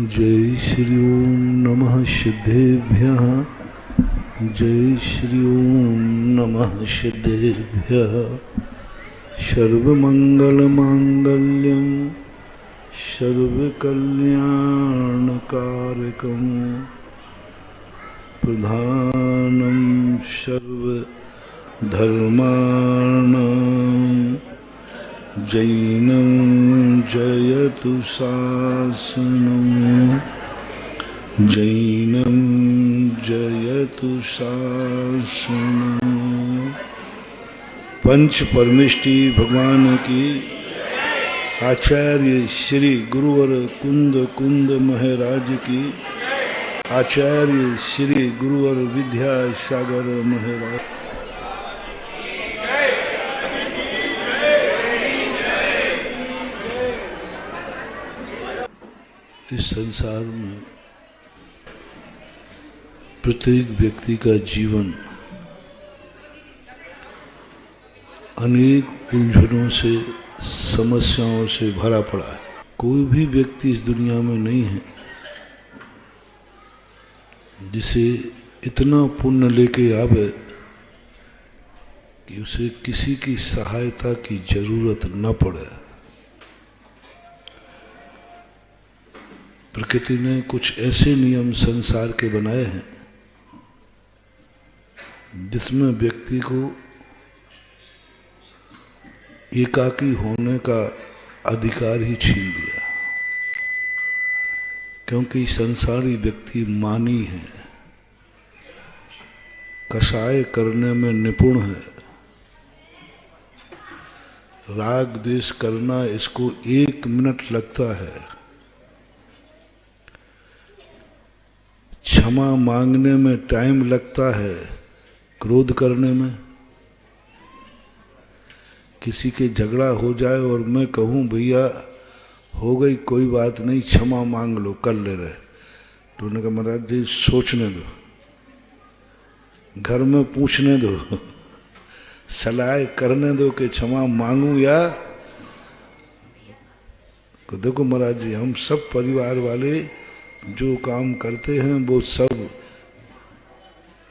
जय श्री ओम नमः सिद्धेभ्यः। जय श्री ओम नमः सिद्धेभ्यः। सर्वमंगलमांगल्यं सर्वकल्याणकारकं प्रधानं सर्वधर्माणां जैनं जयतु शासनं जैनं जयतु शासनं। पंच परमेष्टि भगवान की, आचार्य श्री गुरुवर कुंद कुंद महाराज की, आचार्य श्री गुरुवर विद्यासागर महाराज। इस संसार में प्रत्येक व्यक्ति का जीवन अनेक उलझनों से, समस्याओं से भरा पड़ा है। कोई भी व्यक्ति इस दुनिया में नहीं है जिसे इतना पुण्य लेके आवे कि उसे किसी की सहायता की जरूरत न पड़े। प्रकृति ने कुछ ऐसे नियम संसार के बनाए हैं जिसमें व्यक्ति को एकाकी होने का अधिकार ही छीन लिया, क्योंकि संसारी व्यक्ति मानी है, कषाय करने में निपुण है, राग द्वेष करना इसको 1 मिनट लगता है, क्षमा मांगने में टाइम लगता है, क्रोध करने में। किसी के झगड़ा हो जाए और मैं कहूं भैया हो गई कोई बात नहीं, क्षमा मांग लो, कर ले रहे, तो उन्होंने कहा महाराज जी सोचने दो, घर में पूछने दो, सलाह करने दो कि क्षमा मांगू या। तो देखो महाराज जी, हम सब परिवार वाले जो काम करते हैं वो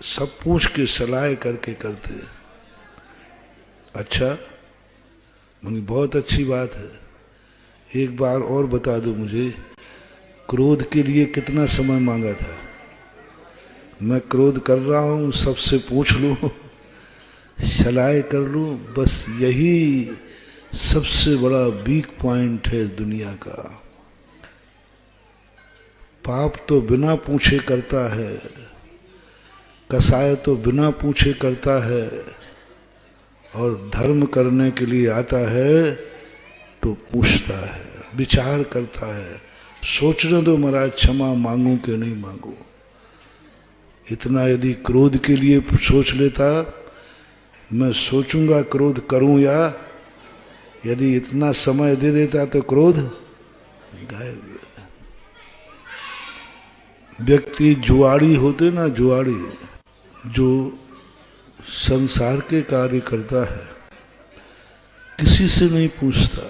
सब पूछ के सलाह करके करते हैं। अच्छा, मुझे बहुत अच्छी बात है। एक बार और बता दो मुझे, क्रोध के लिए कितना समय मांगा था? मैं क्रोध कर रहा हूं, सबसे पूछ लूं, सलाह कर लूं, बस यही सबसे बड़ा वीक पॉइंट है दुनिया का। पाप तो बिना पूछे करता है, कसाय तो बिना पूछे करता है, और धर्म करने के लिए आता है तो पूछता है, विचार करता है, सोचने दो महाराज क्षमा मांगू कि नहीं मांगू। इतना यदि क्रोध के लिए सोच लेता, मैं सोचूंगा क्रोध करूं या, यदि इतना समय दे देता तो क्रोध गायब। व्यक्ति जुआड़ी होते ना, जुआड़ी जो संसार के कार्य करता है, किसी से नहीं पूछता,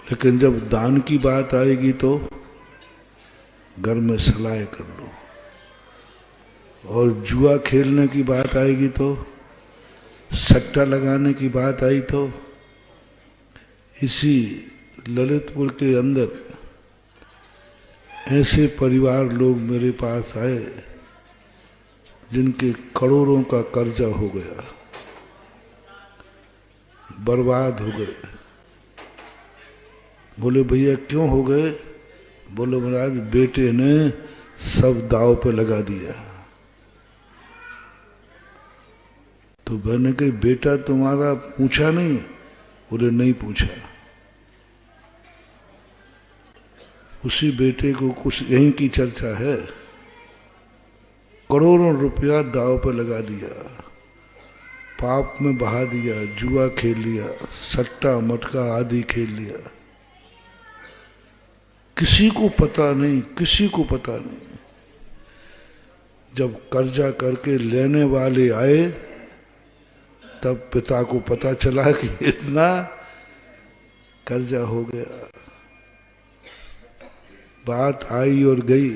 लेकिन जब दान की बात आएगी तो घर में सलाह कर लो, और जुआ खेलने की बात आएगी तो, सट्टा लगाने की बात आई तो। इसी ललितपुर के अंदर ऐसे परिवार लोग मेरे पास आए जिनके करोड़ों का कर्जा हो गया, बर्बाद हो गए। बोले भैया क्यों हो गए? बोले महाराज बेटे ने सब दाव पे लगा दिया। तो मैंने कही बेटा तुम्हारा पूछा नहीं? बोले नहीं पूछा। उसी बेटे को कुछ यहीं की चर्चा है, करोड़ों रुपया दाव पर लगा दिया, पाप में बहा दिया, जुआ खेल लिया, सट्टा मटका आदि खेल लिया। किसी को पता नहीं, किसी को पता नहीं। जब कर्जा करके लेने वाले आए तब पिता को पता चला कि इतना कर्जा हो गया। बात आई और गई।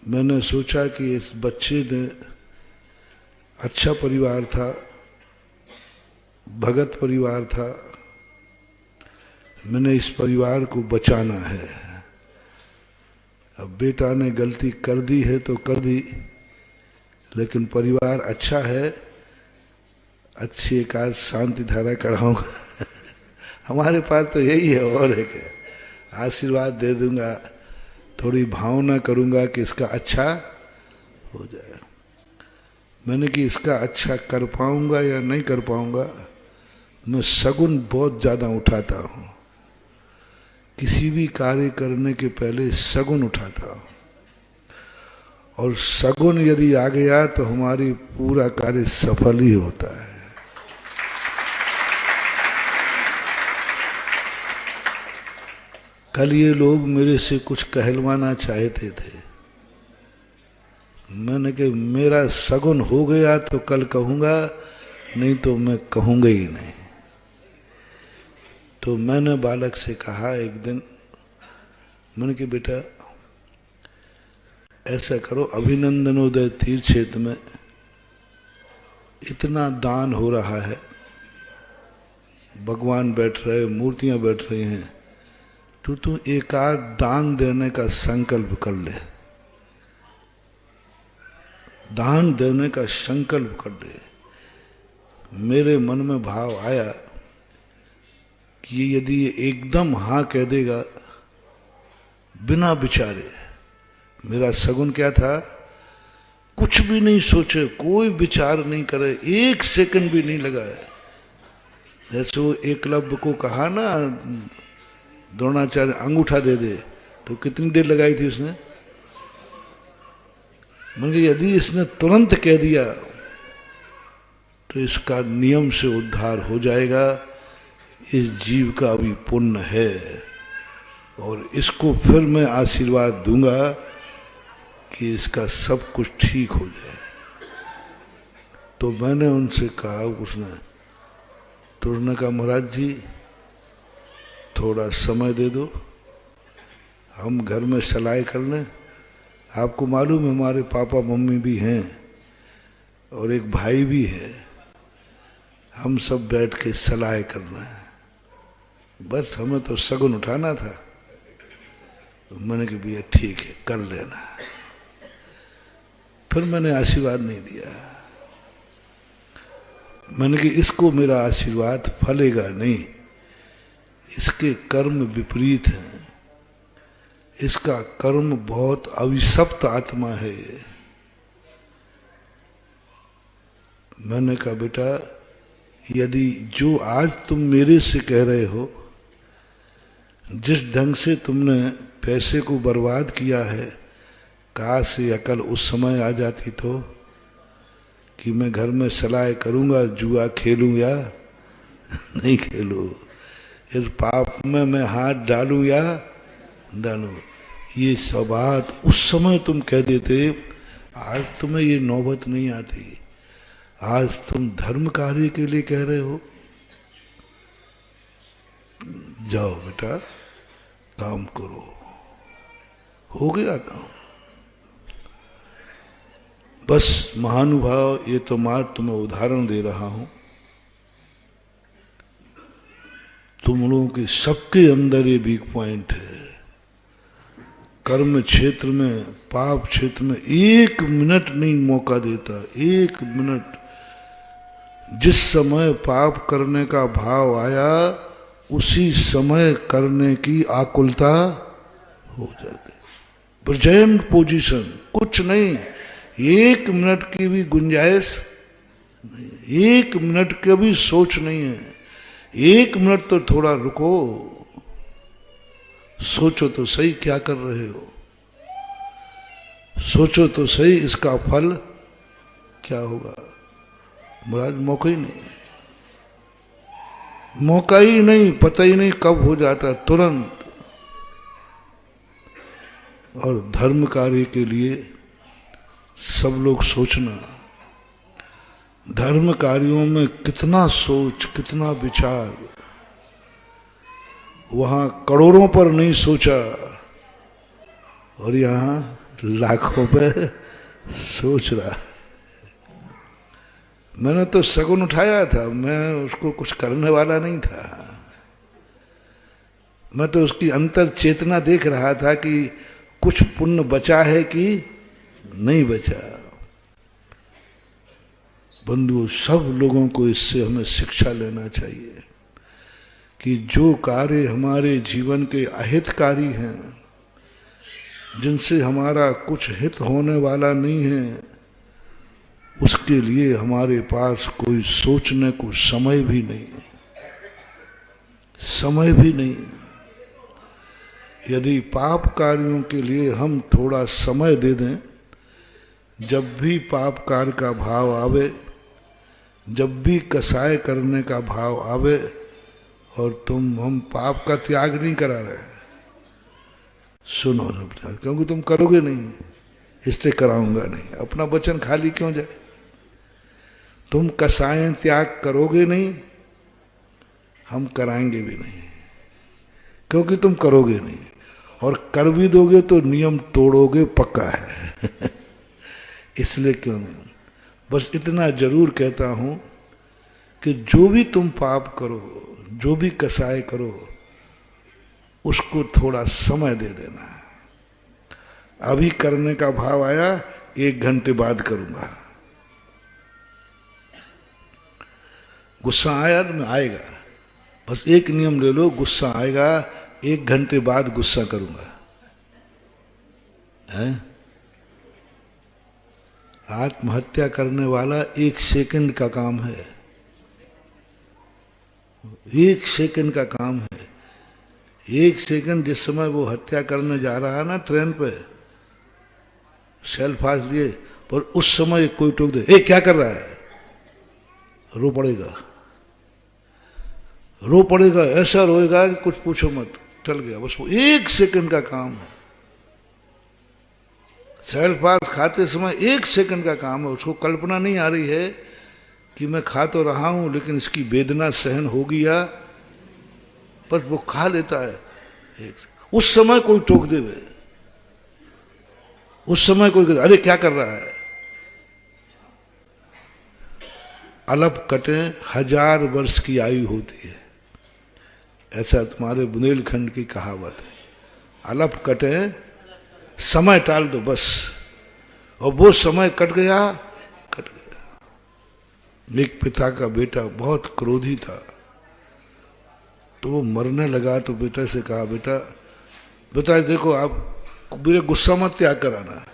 मैंने सोचा कि इस बच्चे ने अच्छा परिवार था, भगत परिवार था, मैंने इस परिवार को बचाना है। अब बेटा ने गलती कर दी है तो कर दी, लेकिन परिवार अच्छा है, अच्छी एक आध शांति धारा कराऊंगा। हमारे पास तो यही है, और है क्या? आशीर्वाद दे दूंगा, थोड़ी भावना करूंगा कि इसका अच्छा हो जाए। मैंने कि इसका अच्छा कर पाऊंगा या नहीं कर पाऊंगा, मैं सगुन बहुत ज्यादा उठाता हूं। किसी भी कार्य करने के पहले सगुन उठाता हूं, और सगुन यदि आ गया तो हमारी पूरा कार्य सफल ही होता है। कल ये लोग मेरे से कुछ कहलवाना चाहते थे, मैंने कहा मेरा सगुन हो गया तो कल कहूंगा, नहीं तो मैं कहूंगा ही नहीं। तो मैंने बालक से कहा एक दिन, मैंने कहा बेटा ऐसा करो, अभिनंदनोदय तीर्थ क्षेत्र में इतना दान हो रहा है, भगवान बैठ रहे, मूर्तियां बैठ रही हैं, तो तू एक आध दान देने का संकल्प कर ले, दान देने का संकल्प कर ले। मेरे मन में भाव आया कि यदि ये एकदम हाँ कह देगा बिना विचारे, मेरा सगुन क्या था, कुछ भी नहीं सोचे, कोई विचार नहीं करे, एक सेकंड भी नहीं लगाए। जैसे वो एकलव्य को कहा ना द्रोणाचार्य अंगूठा दे दे, तो कितनी देर लगाई थी उसने? मैंने यदि इसने तुरंत कह दिया तो इसका नियम से उद्धार हो जाएगा। इस जीव का भी पुण्य है, और इसको फिर मैं आशीर्वाद दूंगा कि इसका सब कुछ ठीक हो जाए। तो मैंने उनसे कहा, उसने तो उसने कहा महाराज जी थोड़ा समय दे दो, हम घर में सलाह कर लें। आपको मालूम है हमारे पापा मम्मी भी हैं और एक भाई भी है, हम सब बैठ के सलाह कर रहे हैं, बस हमें तो सगुन उठाना था। तो मैंने कहा भैया ठीक है कर लेना। फिर मैंने आशीर्वाद नहीं दिया, मैंने कि इसको मेरा आशीर्वाद फलेगा नहीं, इसके कर्म विपरीत हैं, इसका कर्म बहुत अभिशप्त आत्मा है ये। मैंने कहा बेटा यदि जो आज तुम मेरे से कह रहे हो, जिस ढंग से तुमने पैसे को बर्बाद किया है, काश ये अकल उस समय आ जाती तो कि मैं घर में सलाह करूंगा जुआ खेलूं या नहीं खेलूं, इस पाप में मैं हाथ डालूं या डालूं। ये सब बात उस समय तुम कह देते, आज तुम्हें ये नौबत नहीं आती। आज तुम धर्म कार्य के लिए कह रहे हो, जाओ बेटा काम करो, हो गया काम। बस महानुभाव, ये तो मैं तुम्हें उदाहरण दे रहा हूं, तुम लोगों के सबके अंदर ये वीक पॉइंट है। कर्म क्षेत्र में, पाप क्षेत्र में एक मिनट नहीं मौका देता, एक मिनट। जिस समय पाप करने का भाव आया उसी समय करने की आकुलता हो जाती। प्रेजेंट पोजीशन, कुछ नहीं, एक मिनट की भी गुंजाइश नहीं, एक मिनट की भी सोच नहीं है। एक मिनट तो थोड़ा रुको, सोचो तो सही क्या कर रहे हो, सोचो तो सही इसका फल क्या होगा। महाराज मौका ही नहीं, मौका ही नहीं, पता ही नहीं कब हो जाता, तुरंत। और धर्म कार्य के लिए सब लोग सोचना, धर्म कार्यों में कितना सोच, कितना विचार। वहां करोड़ों पर नहीं सोचा और यहां लाखों पे सोच रहा। मैंने तो शगुन उठाया था, मैं उसको कुछ करने वाला नहीं था। मैं तो उसकी अंतर चेतना देख रहा था कि कुछ पुण्य बचा है कि नहीं बचा। बंधुओं, सब लोगों को इससे हमें शिक्षा लेना चाहिए कि जो कार्य हमारे जीवन के अहितकारी हैं, जिनसे हमारा कुछ हित होने वाला नहीं है, उसके लिए हमारे पास कोई सोचने को समय भी नहीं, समय भी नहीं। यदि पाप कार्यों के लिए हम थोड़ा समय दे दें, जब भी पाप कार्य का भाव आवे, जब भी कसाय करने का भाव आवे, और हम पाप का त्याग नहीं करा रहे, सुनो सब, क्योंकि तुम करोगे नहीं इसलिए कराऊंगा नहीं। अपना वचन खाली क्यों जाए? तुम कसाय त्याग करोगे नहीं, हम कराएंगे भी नहीं, क्योंकि तुम करोगे नहीं, और कर भी दोगे तो नियम तोड़ोगे पक्का है। इसलिए क्यों नहीं। बस इतना जरूर कहता हूं कि जो भी तुम पाप करो, जो भी कसाय करो, उसको थोड़ा समय दे देना। अभी करने का भाव आया, 1 घंटे बाद करूंगा। गुस्सा आया तो मैं आएगा, बस एक नियम ले लो, गुस्सा आएगा 1 घंटे बाद गुस्सा करूंगा। है? आत्महत्या करने वाला 1 सेकंड का काम है, 1 सेकंड का काम है। 1 सेकंड जिस समय वो हत्या करने जा रहा है ना, ट्रेन पे सेल फास्ट लिए, पर उस समय कोई टोक दे, ए क्या कर रहा है, रो पड़ेगा, रो पड़ेगा, ऐसा रोएगा कि कुछ पूछो मत, चल गया। बस वो 1 सेकंड का काम है। सेल फास्ट खाते समय 1 सेकंड का काम है। उसको कल्पना नहीं आ रही है कि मैं खा तो रहा हूं, लेकिन इसकी वेदना सहन होगी या, पर वो खा लेता है। उस समय कोई टोक देवे, उस समय कोई कहता अरे क्या कर रहा है। अलप कटे 1000 वर्ष की आयु होती है, ऐसा तुम्हारे बुंदेलखंड की कहावत है। अलप कटे, समय टाल दो बस, और वो समय कट गया, कट गया। एक पिता का बेटा बहुत क्रोधी था, तो वो मरने लगा तो बेटे से कहा, बेटा बेटा देखो, आप मेरे गुस्सा मत त्याग कराना।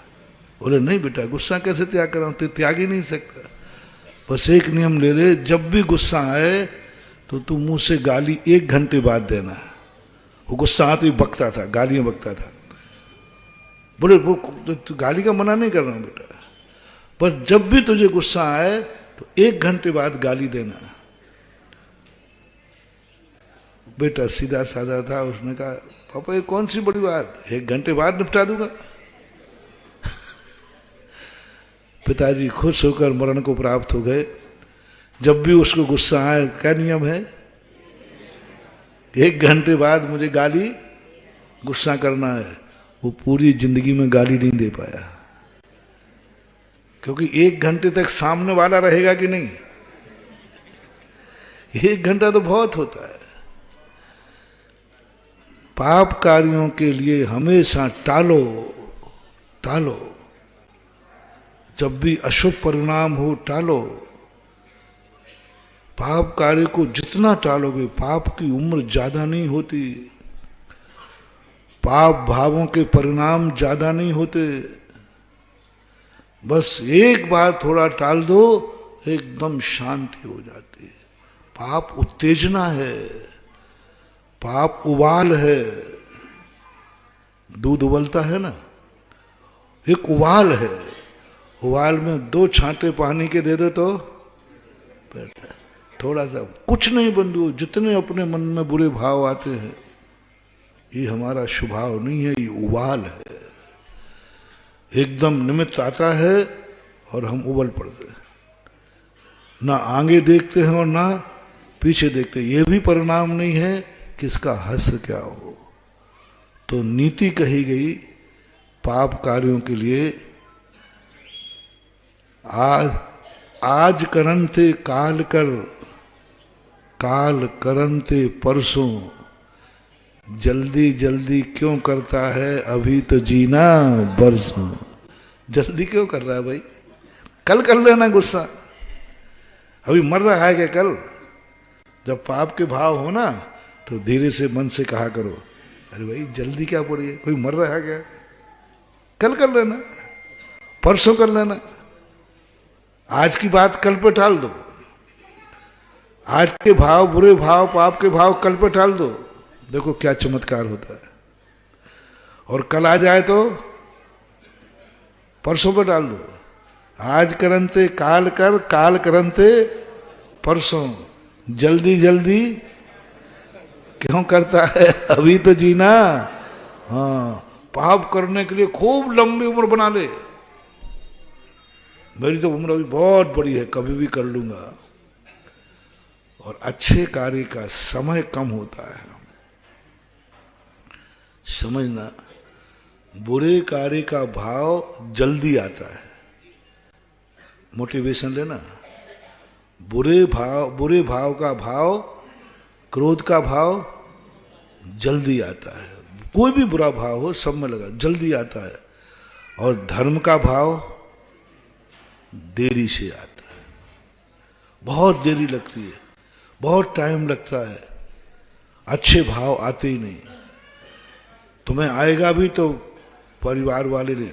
बोले नहीं बेटा, गुस्सा कैसे त्याग कराऊं, तो त्याग ही नहीं सकता। बस एक नियम ले ले, जब भी गुस्सा आए तो तू मुंह से गाली 1 घंटे बाद देना। वो गुस्सा आते ही बकता था, गालियां बकता था। बोले वो तो गाली का मना नहीं कर रहा हूं बेटा, बस जब भी तुझे गुस्सा आए तो 1 घंटे बाद गाली देना। बेटा सीधा साधा था, उसने कहा पापा ये कौन सी बड़ी बात, 1 घंटे बाद निपटा दूंगा। पिताजी खुश होकर मरण को प्राप्त हो गए। जब भी उसको गुस्सा आए, क्या नियम है, 1 घंटे बाद मुझे गाली, गुस्सा करना है। वो पूरी जिंदगी में गाली नहीं दे पाया, क्योंकि 1 घंटे तक सामने वाला रहेगा कि नहीं। 1 घंटा तो बहुत होता है। पाप कार्यों के लिए हमेशा टालो, टालो। जब भी अशुभ परिणाम हो, टालो। पाप कार्य को जितना टालोगे, पाप की उम्र ज्यादा नहीं होती, पाप भावों के परिणाम ज्यादा नहीं होते। बस एक बार थोड़ा टाल दो, एकदम शांति हो जाती है। पाप उत्तेजना है, पाप उबाल है। दूध उबलता है ना, एक उबाल है। उबाल में 2 छांटे पानी के दे दो तो थोड़ा सा, कुछ नहीं बंधु। जितने अपने मन में बुरे भाव आते हैं, ये हमारा स्वभाव नहीं है, ये उबाल है। एकदम निमित्त आता है और हम उबल पड़ते हैं, ना आगे देखते हैं और ना पीछे देखते हैं। ये भी परिणाम नहीं है, किसका हश्र क्या हो। तो नीति कही गई पाप कार्यों के लिए, आज करनते काल कर, काल करनते परसों, जल्दी जल्दी क्यों करता है अभी तो जीना बरसों। जल्दी क्यों कर रहा है भाई, कल कर लेना गुस्सा, अभी मर रहा है क्या कल। जब पाप के भाव हो ना तो धीरे से मन से कहा करो, अरे भाई जल्दी क्या पड़ी है, कोई मर रहा है क्या, कल कर लेना, परसों कर लेना, आज की बात कल पे टाल दो, आज के भाव बुरे भाव पाप के भाव कल पे टाल दो, देखो क्या चमत्कार होता है। और कल आ जाए तो परसों पे डाल दो, आज करनते काल कर, काल करनते परसों, जल्दी जल्दी क्यों करता है अभी तो जीना। हाँ, पाप करने के लिए खूब लंबी उम्र बना ले, मेरी तो उम्र अभी बहुत बड़ी है, कभी भी कर लूंगा। और अच्छे कार्य का समय कम होता है, समझना। बुरे कार्य का भाव जल्दी आता है, मोटिवेशन लेना। बुरे भाव का भाव, क्रोध का भाव जल्दी आता है, कोई भी बुरा भाव हो सब में लगा जल्दी आता है। और धर्म का भाव देरी से आता है, बहुत देरी लगती है, बहुत टाइम लगता है, अच्छे भाव आते ही नहीं। तुम्हें आएगा भी तो परिवार वाले ने,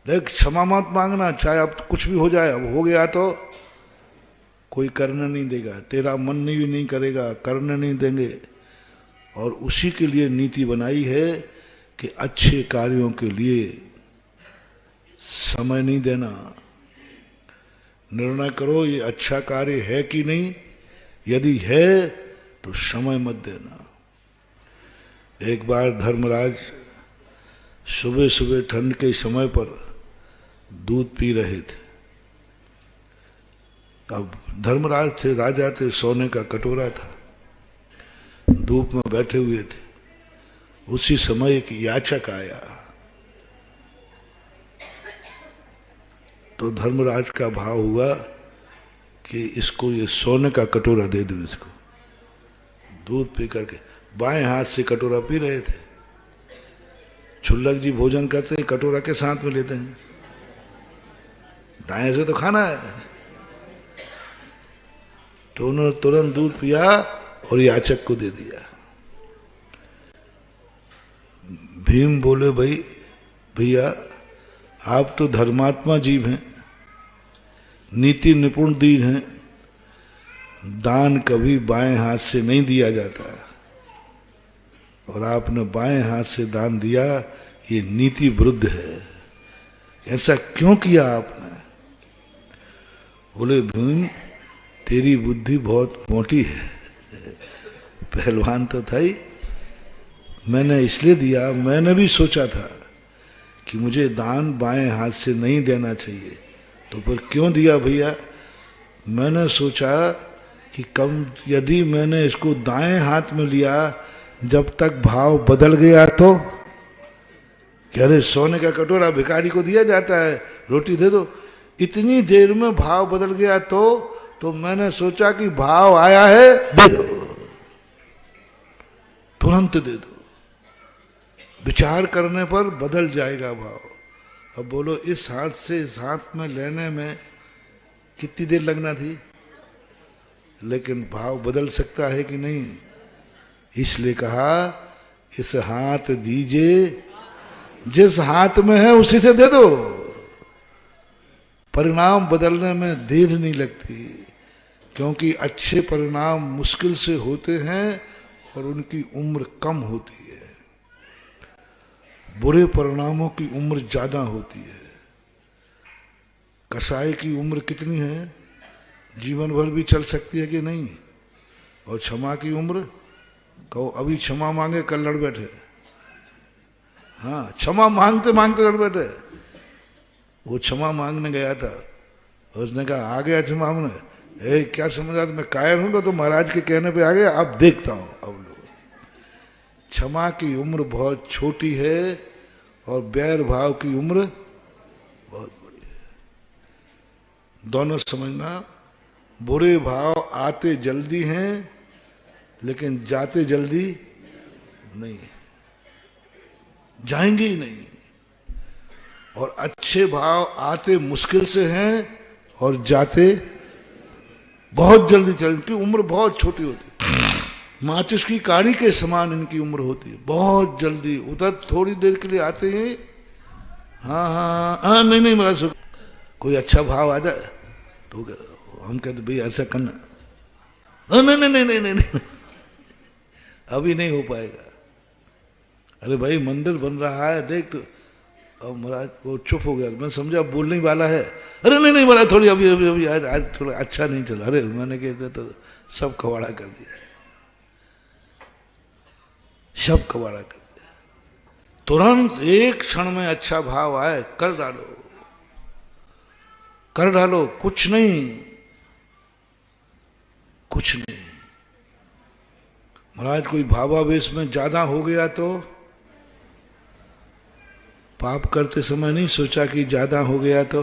देख क्षमा मत मांगना, चाहे अब कुछ भी हो जाए, अब हो गया तो कोई करने नहीं देगा, तेरा मन नहीं करेगा, करने नहीं देंगे। और उसी के लिए नीति बनाई है कि अच्छे कार्यों के लिए समय नहीं देना। निर्णय करो ये अच्छा कार्य है कि नहीं, यदि है तो समय मत देना। एक बार धर्मराज सुबह सुबह ठंड के समय पर दूध पी रहे थे। अब धर्मराज थे, राजा थे, सोने का कटोरा था, धूप में बैठे हुए थे। उसी समय एक याचक आया, तो धर्मराज का भाव हुआ कि इसको ये सोने का कटोरा दे दो इसको। दूध पी करके बाएं हाथ से कटोरा पी रहे थे। छुल्लक जी भोजन करते हैं कटोरा के साथ में लेते हैं, दाएं से तो खाना है। तो उन्होंने तुरंत दूध पिया और याचक को दे दिया। भीम बोले, भाई भैया आप तो धर्मात्मा जीव हैं, नीति निपुण दीन हैं, दान कभी बाएं हाथ से नहीं दिया जाता, और आपने बाएं हाथ से दान दिया, ये नीति विरुद्ध है, ऐसा क्यों किया आपने। बोले भीम तेरी बुद्धि बहुत मोटी है, पहलवान तो था ही, मैंने इसलिए दिया, मैंने भी सोचा था कि मुझे दान बाएं हाथ से नहीं देना चाहिए, तो फिर क्यों दिया भैया। मैंने सोचा कि कम यदि मैंने इसको दाएं हाथ में लिया, जब तक भाव बदल गया तो, कह रहे सोने का कटोरा भिखारी को दिया जाता है, रोटी दे दो, इतनी देर में भाव बदल गया तो मैंने सोचा कि भाव आया है दे दो, तुरंत दे दो, विचार करने पर बदल जाएगा भाव। अब बोलो इस हाथ से इस हाथ में लेने में कितनी देर लगना थी, लेकिन भाव बदल सकता है कि नहीं। इसलिए कहा इस हाथ दीजिए, जिस हाथ में है उसी से दे दो, परिणाम बदलने में देर नहीं लगती, क्योंकि अच्छे परिणाम मुश्किल से होते हैं और उनकी उम्र कम होती है, बुरे परिणामों की उम्र ज्यादा होती है। कसाई की उम्र कितनी है, जीवन भर भी चल सकती है कि नहीं। और क्षमा की उम्र, कहो अभी क्षमा मांगे कल लड़ बैठे, हाँ क्षमा मांगते मांगते लड़ बैठे। वो क्षमा मांगने गया था, उसने कहा आ गया क्षमा मांगने, क्या समझा मैं कायर हूं तो महाराज के कहने पे आ गया, अब देखता हूं अब क्षमा की उम्र बहुत छोटी है और बैर भाव की उम्र बहुत बड़ी है। दोनों समझना, बुरे भाव आते जल्दी हैं लेकिन जाते जल्दी नहीं है, जाएंगे ही नहीं। और अच्छे भाव आते मुश्किल से हैं और जाते बहुत जल्दी चल, इनकी उम्र बहुत छोटी होती है, माचिस की काड़ी के समान इनकी उम्र होती है, बहुत जल्दी। उधर थोड़ी देर के लिए आते हैं, हाँ हाँ हाँ, नहीं नहीं मेरा सुख, कोई अच्छा भाव आ जाए तो हम कहते भाई ऐसा करना, नहीं नहीं नहीं नहीं नहीं, नहीं। अभी नहीं हो पाएगा। अरे भाई मंदिर बन रहा है देख तो, अब महाराज वो चुप हो गया, मैं समझा बोलने वाला है, अरे नहीं नहीं महाराज थोड़ी अभी अभी अभी आज थोड़ा अच्छा नहीं चला, अरे मैंने कहा तो सब कबाड़ा कर दिया, सब कबाड़ा कर दिया। तुरंत एक क्षण में अच्छा भाव आए कर डालो, कर डालो, कुछ नहीं, कुछ नहीं। महाराज कोई भावावेश में ज्यादा हो गया तो पाप करते समय नहीं सोचा कि ज्यादा हो गया तो,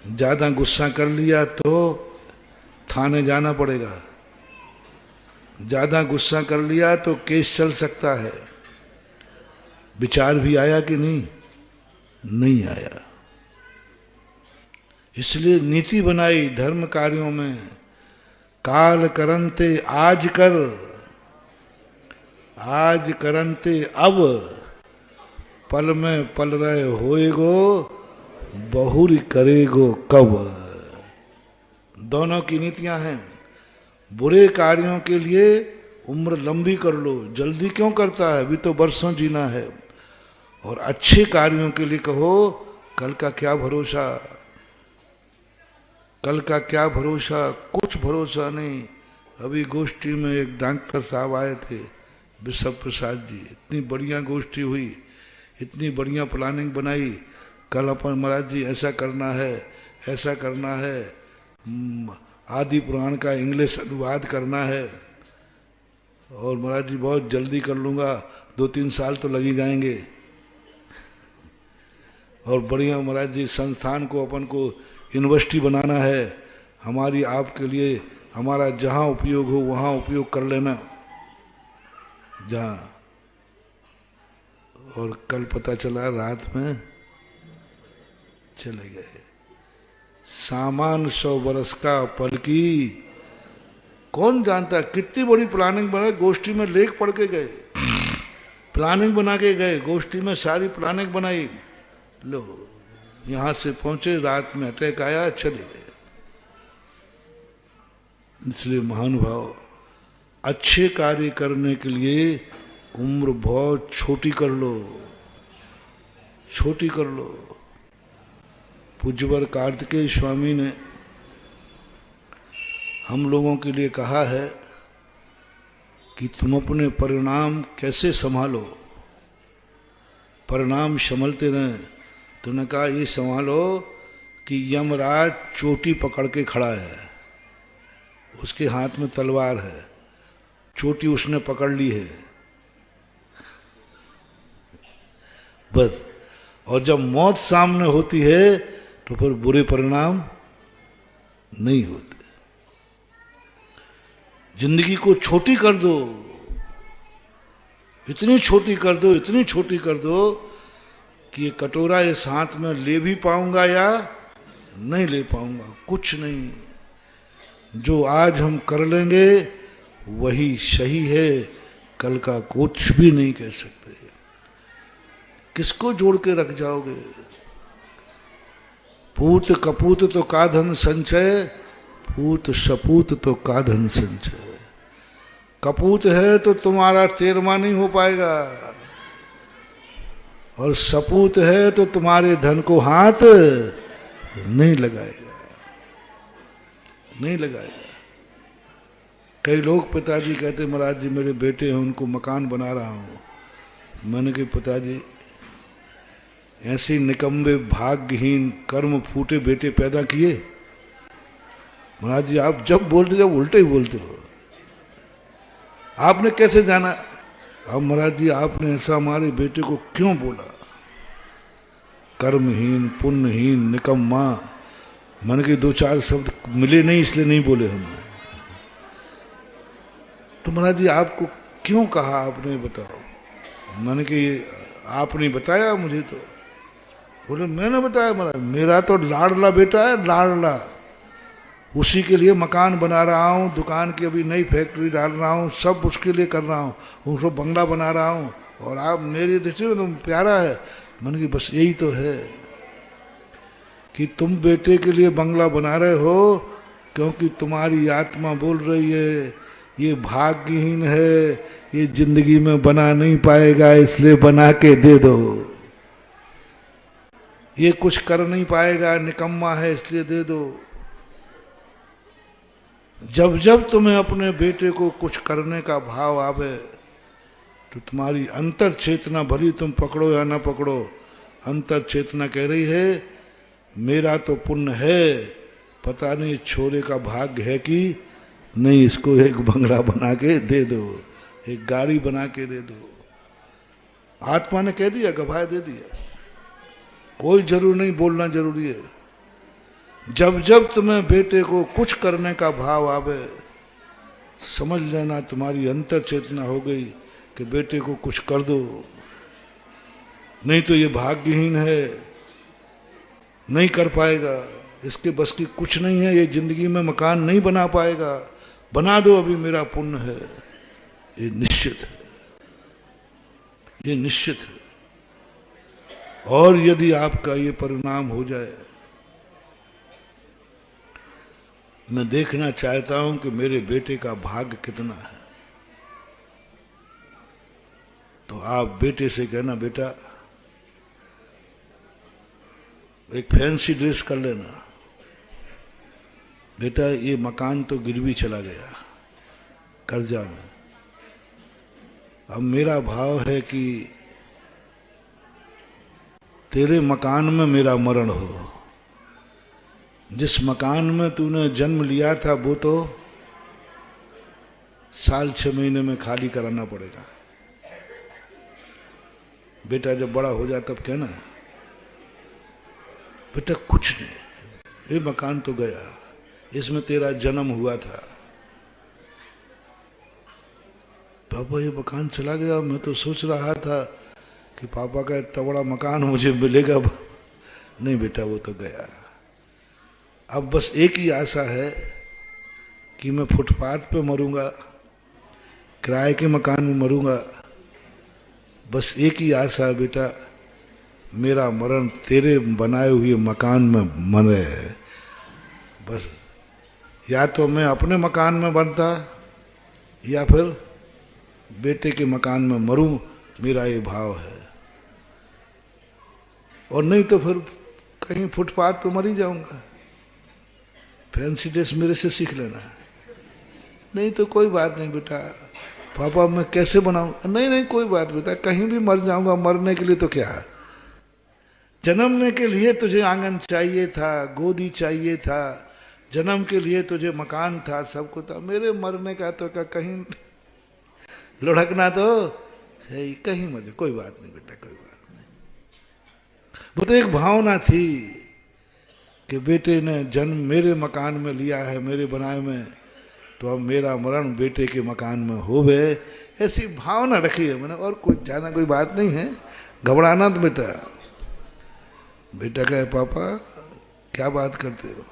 ज्यादा गुस्सा कर लिया तो थाने जाना पड़ेगा, ज्यादा गुस्सा कर लिया तो केस चल सकता है। विचार भी आया कि नहीं? नहीं आया। इसलिए नीति बनाई धर्म कार्यों में, काल करंते आज कर, आज करंते अब, पल में पल रहे होएगो, बहुरी करेगो कब। दोनों की नीतियां हैं। बुरे कार्यों के लिए उम्र लंबी कर लो, जल्दी क्यों करता है, अभी तो बरसों जीना है। और अच्छे कार्यों के लिए कहो कल का क्या भरोसा, कल का क्या भरोसा, कुछ भरोसा नहीं। अभी गोष्ठी में एक डॉक्टर साहब आए थे, विश्व प्रसाद जी, इतनी बढ़िया गोष्ठी हुई, इतनी बढ़िया प्लानिंग बनाई, कल अपन महाराज जी ऐसा करना है, ऐसा करना है, आदि पुराण का इंग्लिश अनुवाद करना है, और महाराज जी बहुत जल्दी कर लूँगा, 2-3 साल तो लग ही जाएंगे। और बढ़िया महाराज जी संस्थान को अपन को यूनिवर्सिटी बनाना है, हमारी आपके लिए, हमारा जहाँ उपयोग हो वहाँ उपयोग कर लेना जहाँ। और कल पता चला रात में चले गए। सामान 100 बरस का पलकी, कौन जानता कितनी बड़ी प्लानिंग बना, गोष्ठी में लेख पढ़ के गए, प्लानिंग बना के गए, गोष्ठी में सारी प्लानिंग बनाई, लो यहां से पहुंचे, रात में अटैक आया, चले गए। इसलिए महानुभाव, अच्छे कार्य करने के लिए उम्र बहुत छोटी कर लो, छोटी कर लो। पूज्यवर कार्तिकेय स्वामी ने हम लोगों के लिए कहा है कि तुम अपने परिणाम कैसे संभालो, परिणाम संभलते रहें। तुमने कहा ये संभालो कि यमराज चोटी पकड़ के खड़ा है, उसके हाथ में तलवार है, चोटी उसने पकड़ ली है बस। और जब मौत सामने होती है तो फिर बुरे परिणाम नहीं होते। जिंदगी को छोटी कर दो, इतनी छोटी कर दो, इतनी छोटी कर दो कि ये कटोरा इस हाथ में ले भी पाऊंगा या नहीं ले पाऊंगा, कुछ नहीं। जो आज हम कर लेंगे वही सही है, कल का कुछ भी नहीं कह सकते। किसको जोड़ के रख जाओगे? पूत कपूत तो का धन संचय, पूत सपूत तो का धन संचय। कपूत है तो तुम्हारा 13वां नहीं हो पाएगा, और सपूत है तो तुम्हारे धन को हाथ नहीं लगाएगा, नहीं लगाएगा। कई लोग पिताजी कहते महाराज जी मेरे बेटे हैं, उनको मकान बना रहा हूं। मैंने कहा पिताजी ऐसे निकम्बे भाग्यहीन कर्म फूटे बेटे पैदा किए? महाराज जी आप जब बोलते जब उल्टे ही बोलते हो। आपने कैसे जाना? अब महाराज जी आपने ऐसा हमारे बेटे को क्यों बोला? कर्महीन, पुण्यहीन, निकम्मा, मन के दो चार शब्द मिले नहीं इसलिए नहीं बोले हमने। तो महाराज जी आपको क्यों कहा आपने, बताओ। मैंने कि आपने बताया मुझे। तो बोले मैंने बताया महाराज, मेरा तो लाडला बेटा है, लाडला। उसी के लिए मकान बना रहा हूँ, दुकान की अभी नई फैक्ट्री डाल रहा हूँ, सब उसके लिए कर रहा हूँ, उसको बंगला बना रहा हूँ, और आप मेरी दृष्टि में तो प्यारा है। मैंने कि बस यही तो है कि तुम बेटे के लिए बंगला बना रहे हो क्योंकि तुम्हारी आत्मा बोल रही है ये भाग्यहीन है, ये जिंदगी में बना नहीं पाएगा, इसलिए बना के दे दो। ये कुछ कर नहीं पाएगा, निकम्मा है, इसलिए दे दो। जब जब तुम्हें अपने बेटे को कुछ करने का भाव आवे तो तुम्हारी अंतर चेतना, भली तुम पकड़ो या ना पकड़ो, अंतर चेतना कह रही है मेरा तो पुण्य है, पता नहीं छोरे का भाग्य है कि नहीं, इसको एक बंगला बना के दे दो, एक गाड़ी बना के दे दो। आत्मा ने कह दिया, गवाह दे दिया, कोई जरूर नहीं बोलना जरूरी है। जब जब तुम्हें बेटे को कुछ करने का भाव आवे, समझ लेना तुम्हारी अंतर चेतना हो गई कि बेटे को कुछ कर दो, नहीं तो ये भाग्यहीन है, नहीं कर पाएगा, इसके बस की कुछ नहीं है, ये जिंदगी में मकान नहीं बना पाएगा, बना दो, अभी मेरा पुण्य है। ये निश्चित है, ये निश्चित है। और यदि आपका ये परिणाम हो जाए, मैं देखना चाहता हूं कि मेरे बेटे का भाग्य कितना है, तो आप बेटे से कहना बेटा एक फैंसी ड्रेस कर लेना, बेटा ये मकान तो गिरवी चला गया कर्जा में, अब मेरा भाव है कि तेरे मकान में मेरा मरण हो। जिस मकान में तूने जन्म लिया था वो तो साल 6 महीने में खाली कराना पड़ेगा। बेटा जब बड़ा हो जाए तब कहना बेटा कुछ नहीं, ये मकान तो गया, इसमें तेरा जन्म हुआ था। पापा ये मकान चला गया, मैं तो सोच रहा था कि पापा का इतना बड़ा मकान मुझे मिलेगा। नहीं बेटा वो तो गया, अब बस एक ही आशा है कि मैं फुटपाथ पे मरूंगा, किराए के मकान में मरूंगा। बस एक ही आशा है बेटा, मेरा मरण तेरे बनाए हुए मकान में मरे। बस या तो मैं अपने मकान में बनता या फिर बेटे के मकान में मरूं, मेरा ये भाव है। और नहीं तो फिर कहीं फुटपाथ पे मर ही जाऊंगा। फैंसी ड्रेस मेरे से सीख लेना। नहीं तो कोई बात नहीं बेटा, पापा मैं कैसे बनाऊंगा? नहीं नहीं कोई बात बेटा, कहीं भी मर जाऊंगा, मरने के लिए तो क्या है, जन्मने के लिए तुझे आंगन चाहिए था, गोदी चाहिए था, जन्म के लिए तुझे मकान था, सब कुछ था। मेरे मरने का तो क्या कहीं लुढ़कना तो है ही, कहीं मजे, कोई बात नहीं बेटा, कोई बात नहीं। वो तो एक भावना थी कि बेटे ने जन्म मेरे मकान में लिया है, मेरे बनाए में, तो अब मेरा मरण बेटे के मकान में हो गए, ऐसी भावना रखी है मैंने। और कुछ ज्यादा कोई बात नहीं है, घबराना तो बेटा। बेटा कहे पापा क्या बात करते हो,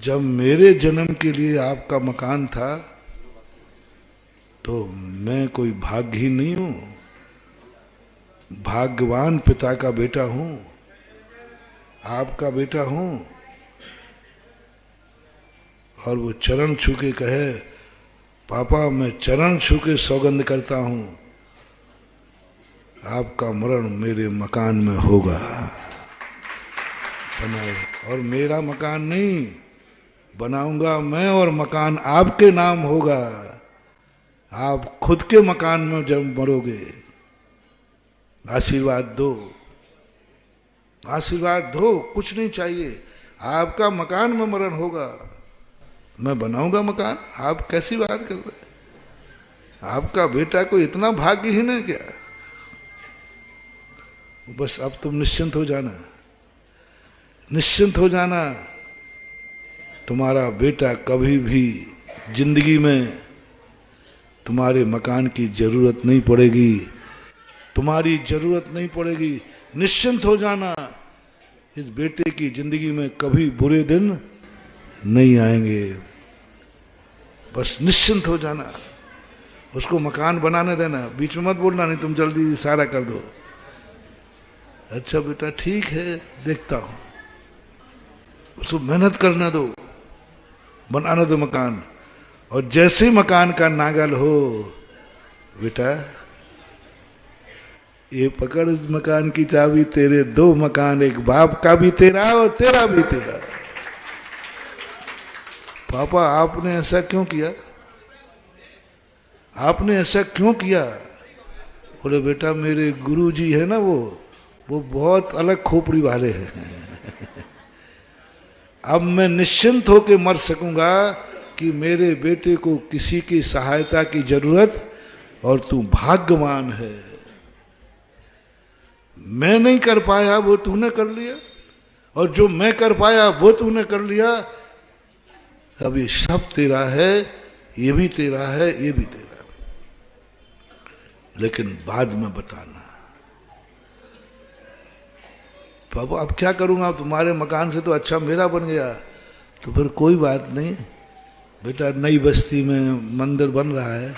जब मेरे जन्म के लिए आपका मकान था तो मैं कोई भाग्यहीन नहीं हूं, भाग्यवान पिता का बेटा हूं, आपका बेटा हूं। और वो चरण छू के कहे पापा मैं चरण छू के सौगंध करता हूं, आपका मरण मेरे मकान में होगा। और मेरा मकान नहीं बनाऊंगा मैं, और मकान आपके नाम होगा। आप खुद के मकान में जब मरोगे, आशीर्वाद दो, आशीर्वाद दो, कुछ नहीं चाहिए, आपका मकान में मरण होगा। मैं बनाऊंगा मकान, आप कैसी बात कर रहे हैं? आपका बेटा कोई इतना भाग्यहीन है क्या? बस अब तुम निश्चिंत हो जाना, निश्चिंत हो जाना। तुम्हारा बेटा कभी भी जिंदगी में तुम्हारे मकान की जरूरत नहीं पड़ेगी, तुम्हारी जरूरत नहीं पड़ेगी। निश्चिंत हो जाना, इस बेटे की जिंदगी में कभी बुरे दिन नहीं आएंगे। बस निश्चिंत हो जाना, उसको मकान बनाने देना, बीच में मत बोलना, नहीं तुम जल्दी इशारा कर दो। अच्छा बेटा ठीक है, देखता हूं, उसको मेहनत करने दो, बनाने दो मकान। और जैसे मकान का नागल हो, बेटा ये पकड़ इस मकान की चाबी, तेरे दो मकान, एक बाप का भी तेरा और तेरा भी तेरा। पापा आपने ऐसा क्यों किया, आपने ऐसा क्यों किया? बोले बेटा मेरे गुरुजी है ना, वो बहुत अलग खोपड़ी वाले हैं। अब मैं निश्चिंत होकर मर सकूंगा कि मेरे बेटे को किसी की सहायता की जरूरत, और तू भाग्यवान है। मैं नहीं कर पाया वो तूने कर लिया, और जो मैं कर पाया वो तूने कर लिया। अब ये सब तेरा है, ये भी तेरा है, ये भी तेरा, लेकिन बाद में बताना। बाबा अब क्या करूंगा, तुम्हारे मकान से तो अच्छा मेरा बन गया। तो फिर कोई बात नहीं बेटा, नई बस्ती में मंदिर बन रहा है,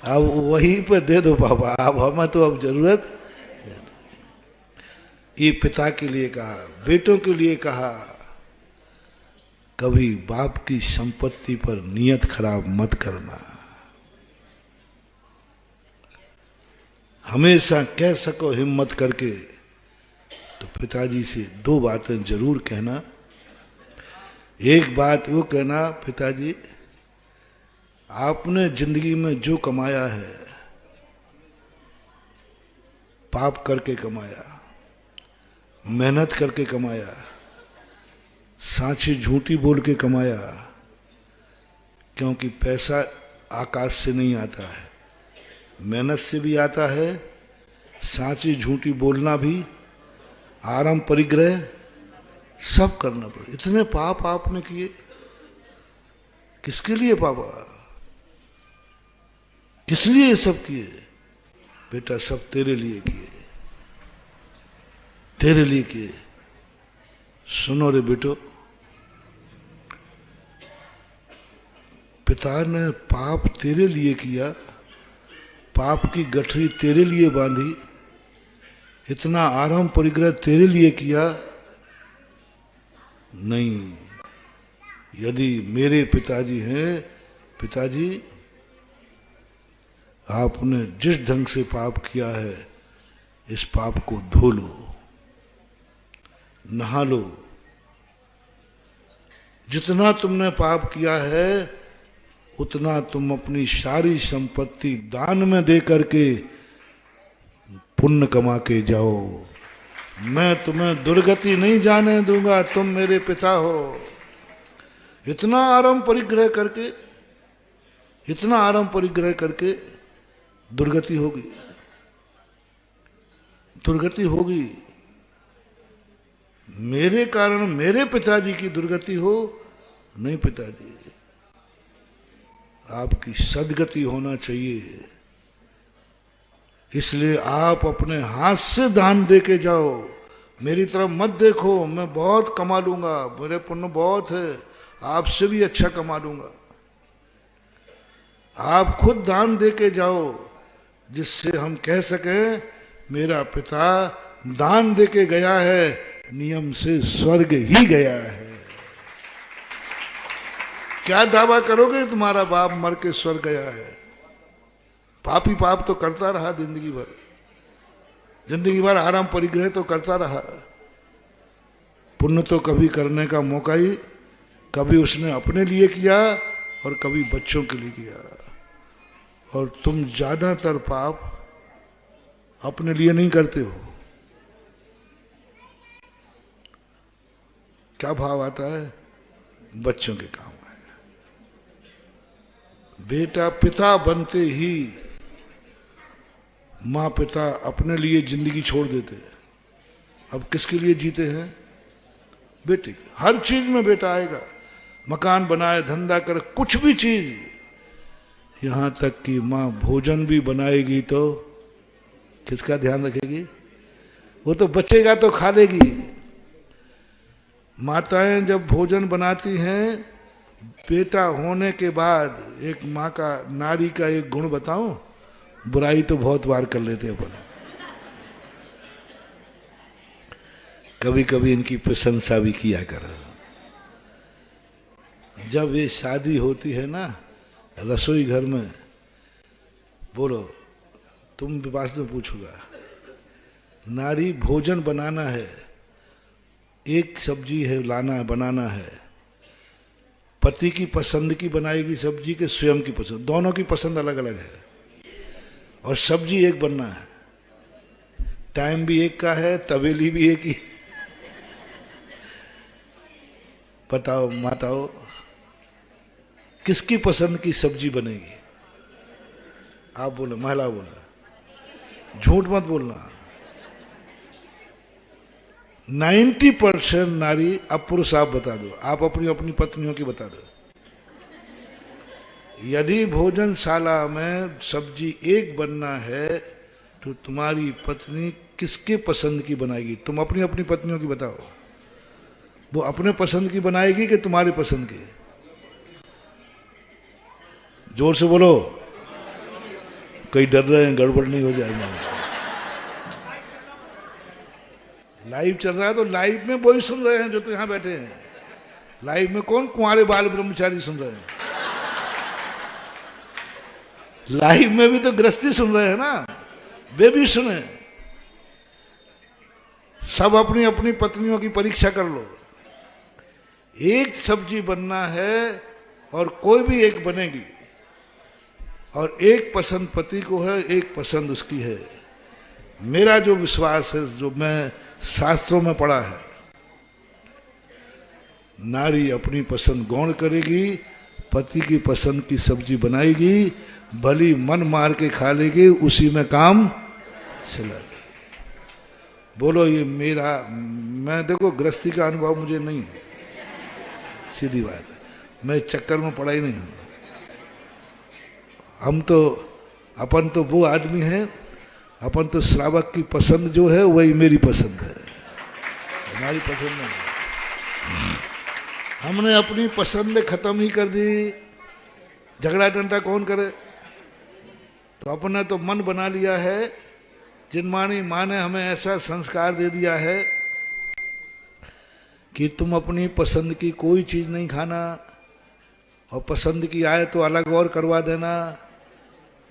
अब वहीं पर दे दो पापा, अब हमें तो अब जरूरत। ये पिता के लिए कहा, बेटों के लिए कहा, कभी बाप की संपत्ति पर नियत खराब मत करना। हमेशा कह सको हिम्मत करके तो पिताजी से दो बातें जरूर कहना। एक बात वो कहना, पिताजी आपने जिंदगी में जो कमाया है, पाप करके कमाया, मेहनत करके कमाया, सांची झूठी बोल के कमाया, क्योंकि पैसा आकाश से नहीं आता है, मेहनत से भी आता है, सांची झूठी बोलना भी, आराम परिग्रह सब करना पड़े। इतने पाप आपने किए, किसके लिए पापा, किस लिए ये सब किए? बेटा सब तेरे लिए किए, तेरे लिए किए। सुनो रे बेटो, पिता ने पाप तेरे लिए किया, पाप की गठरी तेरे लिए बांधी, इतना आराम परिग्रह तेरे लिए किया। नहीं, यदि मेरे पिताजी हैं, पिताजी आपने जिस ढंग से पाप किया है, इस पाप को धो लो, नहा लो। जितना तुमने पाप किया है उतना तुम अपनी सारी संपत्ति दान में दे करके पुण्य कमा के जाओ। मैं तुम्हें दुर्गति नहीं जाने दूंगा, तुम मेरे पिता हो। इतना आराम परिग्रह करके, इतना आराम परिग्रह करके दुर्गति होगी, दुर्गति होगी। मेरे कारण मेरे पिताजी की दुर्गति हो, नहीं पिताजी, आपकी सदगति होना चाहिए। इसलिए आप अपने हाथ से दान दे के जाओ, मेरी तरफ मत देखो मैं बहुत कमा लूंगा, मेरे पुण्य बहुत है, आपसे भी अच्छा कमा लूंगा। आप खुद दान दे के जाओ, जिससे हम कह सकें मेरा पिता दान दे के गया है, नियम से स्वर्ग ही गया है। क्या दावा करोगे तुम्हारा बाप मर के स्वर्ग गया है? पापी पाप तो करता रहा जिंदगी भर, जिंदगी भर आराम परिग्रह तो करता रहा, पुण्य तो कभी करने का मौका ही, कभी उसने अपने लिए किया और कभी बच्चों के लिए किया। और तुम ज्यादातर पाप अपने लिए नहीं करते हो। क्या भाव आता है? बच्चों के काम है। बेटा पिता बनते ही माँ पिता अपने लिए जिंदगी छोड़ देते, अब किसके लिए जीते हैं? बेटे। हर चीज में बेटा आएगा, मकान बनाए, धंधा करे, कुछ भी चीज, यहां तक कि माँ भोजन भी बनाएगी तो किसका ध्यान रखेगी? वो तो बचेगा तो खा लेगी। माताएं जब भोजन बनाती हैं, बेटा होने के बाद एक माँ का, नारी का एक गुण बताऊं, बुराई तो बहुत बार कर लेते अपन, कभी कभी इनकी प्रशंसा भी किया करो। जब ये शादी होती है ना रसोई घर में, बोलो तुम विवास में पूछूंगा, नारी भोजन बनाना है, एक सब्जी है लाना है, बनाना है, पति की पसंद की बनाएगी सब्जी के स्वयं की पसंद, दोनों की पसंद अलग अलग है, और सब्जी एक बनना है, टाइम भी एक का है, तवेली भी एक ही। बताओ माताओं, किसकी पसंद की सब्जी बनेगी? आप बोलो, महिला बोला, झूठ मत बोलना। 90% नारी, अब पुरुष आप बता दो, आप अपनी अपनी पत्नियों की बता दो। यदि भोजनशाला में सब्जी एक बनना है तो तुम्हारी पत्नी किसके पसंद की बनाएगी? तुम अपनी अपनी पत्नियों की बताओ, वो अपने पसंद की बनाएगी कि तुम्हारी पसंद की? जोर से बोलो, कई डर रहे हैं गड़बड़ नहीं हो जाए। लाइव चल रहा है तो लाइव में वही सुन रहे हैं जो तो यहां बैठे हैं। लाइव में कौन कुंवारे बाल ब्रह्मचारी सुन रहे हैं? लाइव में भी तो गृहस्थी सुन रहे हैं ना, वे भी सुने। सब अपनी अपनी पत्नियों की परीक्षा कर लो। एक सब्जी बनना है और कोई भी एक बनेगी, और एक पसंद पति को है, एक पसंद उसकी है। मेरा जो विश्वास है, जो मैं शास्त्रों में पढ़ा है, नारी अपनी पसंद गौण करेगी, पति की पसंद की सब्जी बनाएगी, भली मन मार के खा लेगी, उसी में काम चला लेगी। बोलो ये मेरा, मैं देखो गृहस्थी का अनुभव मुझे नहीं है, सीधी बात है, मैं चक्कर में पड़ा ही नहीं हूं। हम तो, अपन तो वो आदमी हैं, अपन तो श्रावक की पसंद जो है वही मेरी पसंद है, हमारी पसंद नहीं। हमने अपनी पसंद खत्म ही कर दी, झगड़ा डंडा कौन करे? तो अपना तो मन बना लिया है, जिनमानी माँ ने हमें ऐसा संस्कार दे दिया है कि तुम अपनी पसंद की कोई चीज नहीं खाना, और पसंद की आए तो अलग और करवा देना,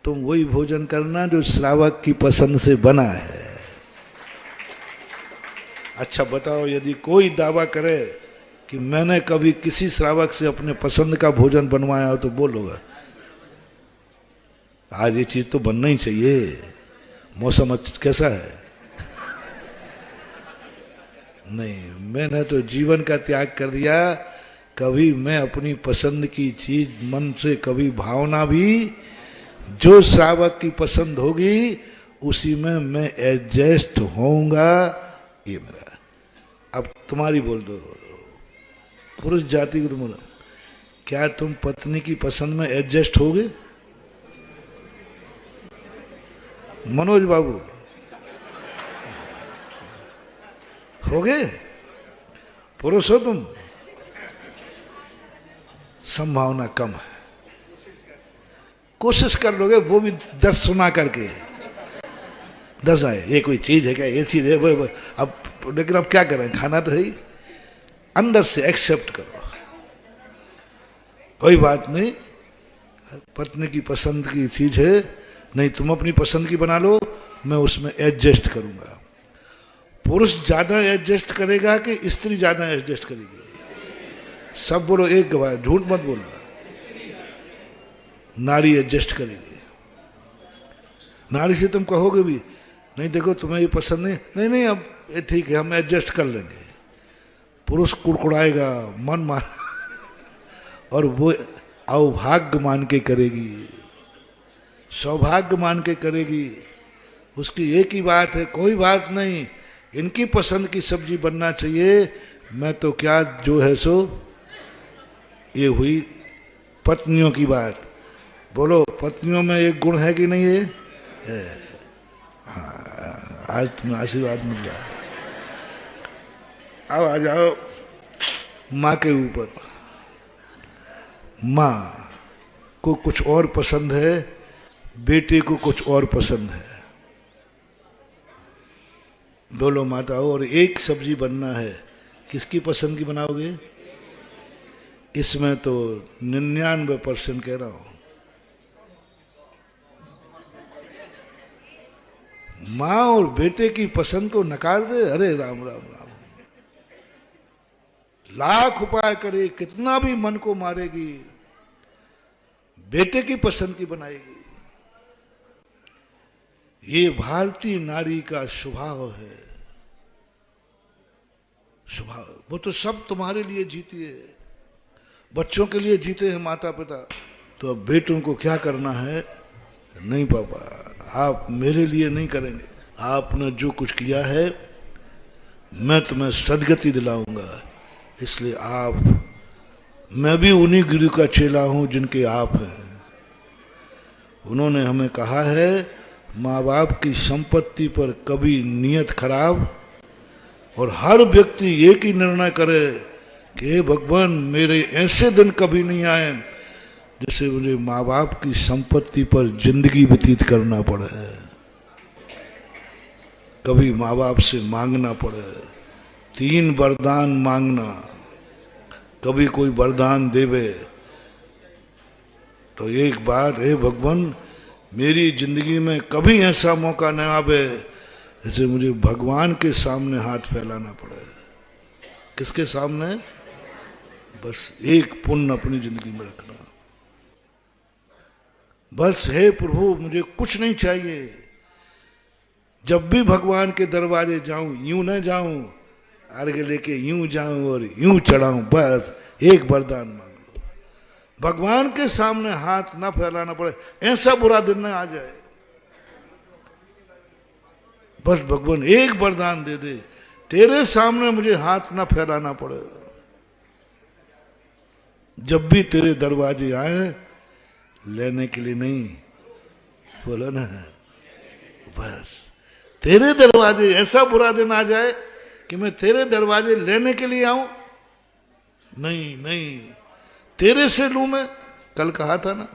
तुम वही भोजन करना जो श्रावक की पसंद से बना है। अच्छा बताओ, यदि कोई दावा करे कि मैंने कभी किसी श्रावक से अपने पसंद का भोजन बनवाया हो तो बोलोगा आज ये चीज तो बनना ही चाहिए, मौसम कैसा है? नहीं, मैंने तो जीवन का त्याग कर दिया, कभी मैं अपनी पसंद की चीज मन से, कभी भावना भी, जो श्रावक की पसंद होगी उसी में मैं एडजस्ट होऊंगा, ये मेरा। अब तुम्हारी बोल दो, पुरुष जाति को तुम बोलो, क्या तुम पत्नी की पसंद में एडजस्ट होगे? मनोज बाबू होगे? पुरुष हो तुम, संभावना कम है। कोशिश कर लोगे, वो भी 10 सुना करके, 10 आए, ये कोई चीज है क्या, ये चीज है वो। अब लेकिन अब क्या करें, खाना तो है ही, अंदर से एक्सेप्ट करो, कोई बात नहीं, पत्नी की पसंद की चीज है, नहीं तुम अपनी पसंद की बना लो, मैं उसमें एडजस्ट करूंगा। पुरुष ज्यादा एडजस्ट करेगा कि स्त्री ज्यादा एडजस्ट करेगी? सब बोलो, एक गवाह, झूठ मत बोलना। नारी एडजस्ट करेगी। नारी से तुम कहोगे भी नहीं, देखो तुम्हें ये पसंद नहीं, नहीं नहीं अब ये ठीक है, हम एडजस्ट कर लेंगे। पुरुष कुड़कुड़ाएगा, मन मार और वो अवभाग्य मान के करेगी, सौभाग्य मान के करेगी। उसकी एक ही बात है, कोई बात नहीं, इनकी पसंद की सब्जी बनना चाहिए, मैं तो क्या जो है सो। ये हुई पत्नियों की बात। बोलो, पत्नियों में एक गुण है कि नहीं है? हाँ, आज तुम्हें आशीर्वाद मिल रहा है। अब आ जाओ माँ के ऊपर। माँ को कुछ और पसंद है, बेटे को कुछ और पसंद है। दोनों माताओं और एक सब्जी बनना है, किसकी पसंद की बनाओगे? इसमें तो 99% कह रहा हूं, माँ और बेटे की पसंद को नकार दे। अरे राम राम राम, लाख उपाय करे, कितना भी मन को मारेगी, बेटे की पसंद की बनाएगी। ये भारतीय नारी का स्वभाव है, स्वभाव। वो तो सब तुम्हारे लिए जीती है, बच्चों के लिए जीते हैं माता पिता। तो अब बेटों को क्या करना है? नहीं पापा, आप मेरे लिए नहीं करेंगे, आपने जो कुछ किया है मैं तुम्हें सदगति दिलाऊंगा, इसलिए आप, मैं भी उन्हीं गुरु का चेला हूं जिनके आप हैं। उन्होंने हमें कहा है, माँ बाप की संपत्ति पर कभी नियत खराब, और हर व्यक्ति एक ही निर्णय करे कि हे भगवान, मेरे ऐसे दिन कभी नहीं आए जिससे मुझे माँ बाप की संपत्ति पर जिंदगी व्यतीत करना पड़े, कभी माँ बाप से मांगना पड़े। 3 वरदान मांगना, कभी कोई वरदान देवे तो एक बार, हे भगवान, मेरी जिंदगी में कभी ऐसा मौका न आवे जैसे मुझे भगवान के सामने हाथ फैलाना पड़े। किसके सामने? बस एक पुण्य अपनी जिंदगी में रखना। बस, हे प्रभु, मुझे कुछ नहीं चाहिए। जब भी भगवान के दरवाजे जाऊं, यूं न जाऊं, अर्घ लेके यूं जाऊं और यूं चढ़ाऊं। बस एक वरदान मांग लो, भगवान के सामने हाथ ना फैलाना पड़े, ऐसा बुरा दिन न आ जाए। बस भगवान एक वरदान दे दे, तेरे सामने मुझे हाथ ना फैलाना पड़े। जब भी तेरे दरवाजे आए, लेने के लिए नहीं, बोलो ना, बस तेरे दरवाजे, ऐसा बुरा दिन आ जाए कि मैं तेरे दरवाजे लेने के लिए आऊं, नहीं नहीं, तेरे से लूं मैं। कल कहा था ना,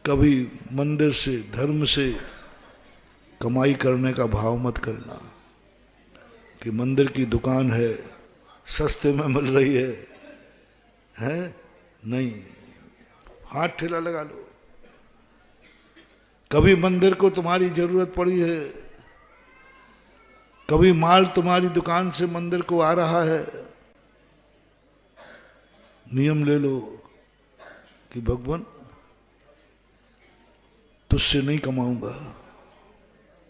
कभी मंदिर से, धर्म से कमाई करने का भाव मत करना कि मंदिर की दुकान है, सस्ते में मिल रही है? नहीं, हाथ ठेला लगा लो। कभी मंदिर को तुम्हारी जरूरत पड़ी है, कभी माल तुम्हारी दुकान से मंदिर को आ रहा है, नियम ले लो कि भगवान, तुझसे नहीं कमाऊंगा।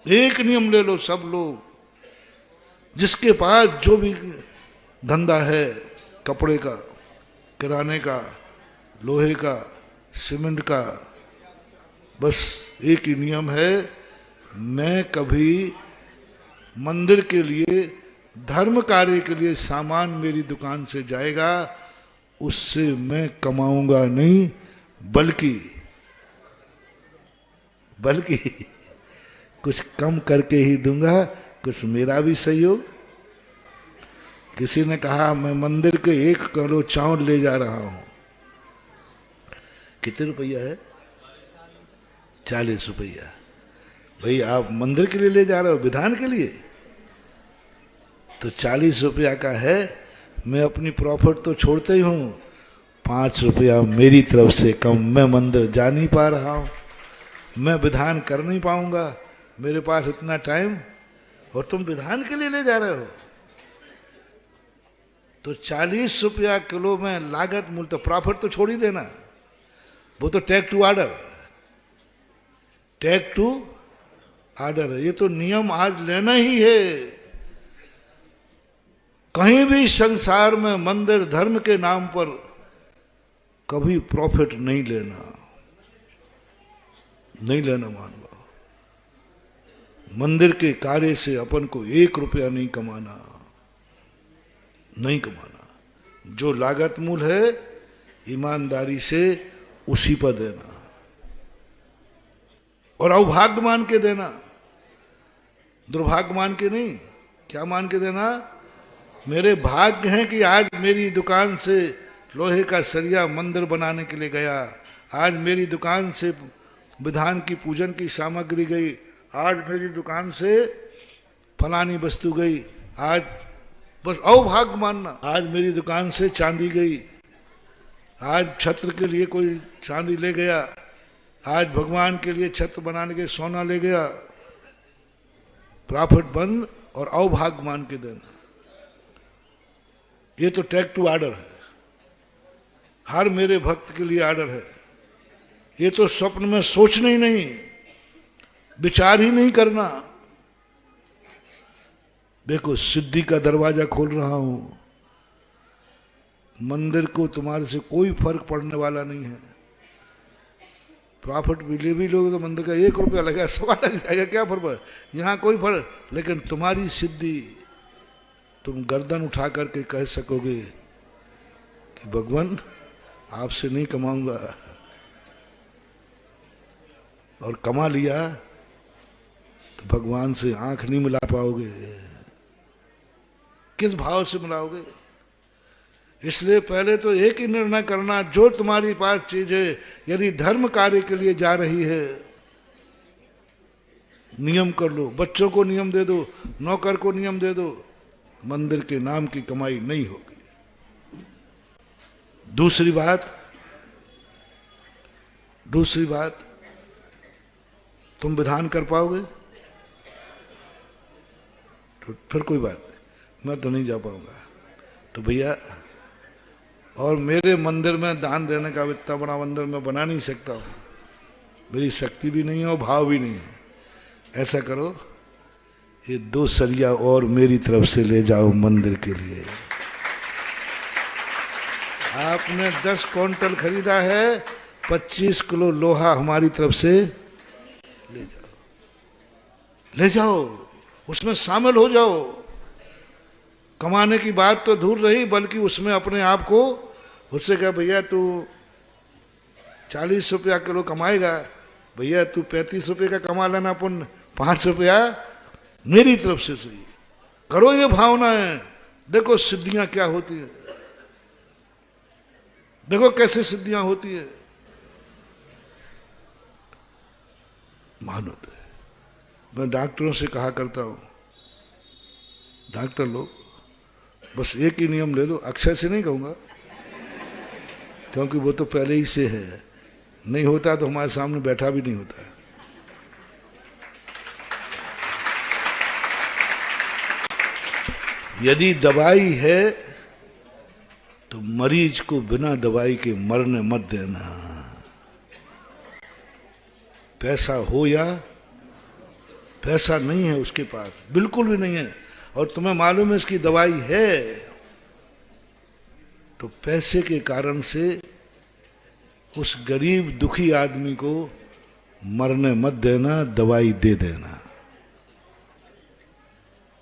एक नियम ले लो सब लोग, जिसके पास जो भी धंधा है, कपड़े का, किराने का, लोहे का, सीमेंट का, बस एक ही नियम है, मैं कभी मंदिर के लिए, धर्म कार्य के लिए सामान मेरी दुकान से जाएगा, उससे मैं कमाऊंगा नहीं, बल्कि कुछ कम करके ही दूंगा, कुछ मेरा भी सहयोग। किसी ने कहा, मैं मंदिर के 1 किलो चावल ले जा रहा हूं। कितने रुपया है? 40 रुपया। भाई, आप मंदिर के लिए ले जा रहे हो, विधान के लिए? तो 40 रुपया का है, मैं अपनी प्रॉफिट तो छोड़ते ही हूं, 5 रुपया मेरी तरफ से कम। मैं मंदिर जा नहीं पा रहा हूं, मैं विधान कर नहीं पाऊंगा, मेरे पास इतना टाइम, और तुम विधान के लिए ले जा रहे हो। तो 40 रुपया किलो में लागत मूल्य, तो प्रॉफिट तो छोड़ ही देना, वो तो take to order, take to order है। ये तो नियम आज लेना ही है। कहीं भी संसार में मंदिर धर्म के नाम पर कभी प्रॉफिट नहीं लेना, नहीं लेना मानवा। मंदिर के कार्य से अपन को 1 रुपया नहीं कमाना, नहीं कमाना। जो लागत मूल है ईमानदारी से उसी पर देना और अभाग्य मान के देना, दुर्भाग्य मान के नहीं। क्या मान के देना? मेरे भाग्य हैं कि आज मेरी दुकान से लोहे का सरिया मंदिर बनाने के लिए गया, आज मेरी दुकान से विधान की पूजन की सामग्री गई, आज मेरी दुकान से फलानी वस्तु गई। आज बस अभाग्य मानना, आज मेरी दुकान से चांदी गई, आज छत्र के लिए कोई चांदी ले गया, आज भगवान के लिए छत्र बनाने के सोना ले गया। प्रॉफिट बंद और अभाग्य मान के देना, ये तो टेक टू ऑर्डर है, हर मेरे भक्त के लिए ऑर्डर है। ये तो स्वप्न में सोचना ही नहीं, विचार ही नहीं करना। देखो सिद्धि का दरवाजा खोल रहा हूं, मंदिर को तुम्हारे से कोई फर्क पड़ने वाला नहीं है। प्रॉफिट भी लोग तो मंदिर का 1 रुपया लगा, 1.25 लग जाएगा, क्या फर्क है? यहां कोई फर्क, लेकिन तुम्हारी सिद्धि, तुम गर्दन उठा करके कह सकोगे कि भगवान आपसे नहीं कमाऊंगा, और कमा लिया तो भगवान से आंख नहीं मिला पाओगे। किस भाव से मिलाओगे? इसलिए पहले तो एक ही निर्णय करना, जो तुम्हारी पास चीज है, यदि धर्म कार्य के लिए जा रही है, नियम कर लो, बच्चों को नियम दे दो, नौकर को नियम दे दो, मंदिर के नाम की कमाई नहीं होगी। दूसरी बात, तुम विधान कर पाओगे? तो फिर कोई बात नहीं, मैं तो नहीं जा पाऊंगा। तो भैया, और मेरे मंदिर में दान देने का इतना बड़ा मंदिर मैं बना नहीं सकता हूं, मेरी शक्ति भी नहीं है और भाव भी नहीं है। ऐसा करो, ये 2 सरिया और मेरी तरफ से ले जाओ मंदिर के लिए। आपने 10 क्विंटल खरीदा है, 25 किलो लोहा हमारी तरफ से ले जाओ, उसमें शामिल हो जाओ। कमाने की बात तो दूर रही, बल्कि उसमें अपने आप को, उससे कहा भैया तू 40 रुपया किलो कमाएगा, भैया तू 35 रुपये का कमा लेना, अपन 5 रुपया मेरी तरफ से सही। करो ये भावना है। देखो सिद्धियां क्या होती है, देखो कैसे सिद्धियां होती है। मानो तो मैं डॉक्टरों से कहा करता हूं, डॉक्टर लोग बस एक ही नियम ले लो, अक्षय से नहीं कहूंगा क्योंकि वो तो पहले ही से है, नहीं होता तो हमारे सामने बैठा भी नहीं होता। यदि दवाई है तो मरीज को बिना दवाई के मरने मत देना। पैसा हो या पैसा नहीं है उसके पास, बिल्कुल भी नहीं है, और तुम्हें मालूम है इसकी दवाई है, तो पैसे के कारण से उस गरीब दुखी आदमी को मरने मत देना, दवाई दे देना।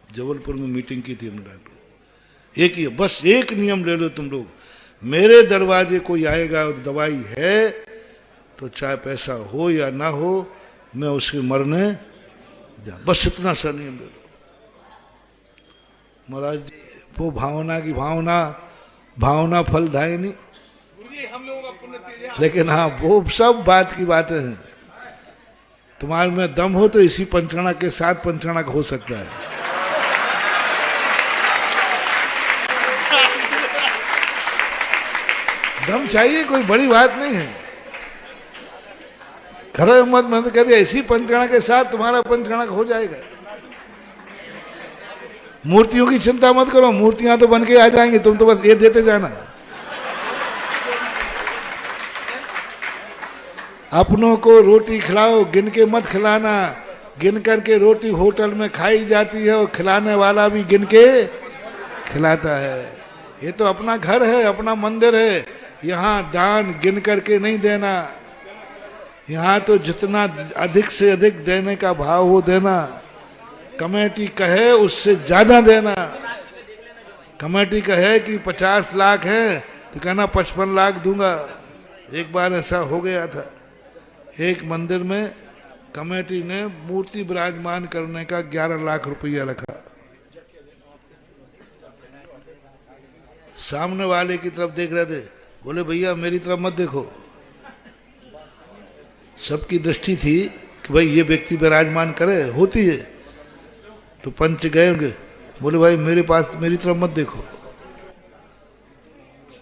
जबलपुर में मीटिंग की थी हमने डॉक्टर, एक ही, बस एक नियम ले लो तुम लोग, मेरे दरवाजे कोई आएगा और दवाई है तो चाहे पैसा हो या ना हो, मैं उसके मरने जा, बस इतना सा नियम ले लो। महाराज वो भावना की भावना फलदायिनी, लेकिन हाँ वो सब बात की बातें हैं। तुम्हारे में दम हो तो इसी पंचरणा के साथ पंचरणा हो सकता है। दम चाहिए, कोई बड़ी बात नहीं है। खरा मत मैं तो कहते इसी पंचरणा के साथ तुम्हारा पंचरणा हो जाएगा। मूर्तियों की चिंता मत करो, मूर्तियां तो बन के आ जाएंगी, तुम तो बस ये देते जाना। अपनों को रोटी खिलाओ, गिन के मत खिलाना। गिन करके रोटी होटल में खाई जाती है और खिलाने वाला भी गिन के खिलाता है। ये तो अपना घर है, अपना मंदिर है, यहाँ दान गिन करके नहीं देना, यहाँ तो जितना अधिक से अधिक देने का भाव हो देना। कमेटी कहे उससे ज्यादा देना। कमेटी कहे कि 50 लाख है तो कहना 55 लाख दूंगा। एक बार ऐसा हो गया था, एक मंदिर में कमेटी ने मूर्ति विराजमान करने का 11 लाख रुपया रखा। सामने वाले की तरफ देख रहे थे, बोले भैया मेरी तरफ मत देखो। सबकी दृष्टि थी कि भाई ये व्यक्ति विराजमान करे, होती है। तो पंच गए होंगे, बोले भाई मेरे पास मेरी तरफ मत देखो,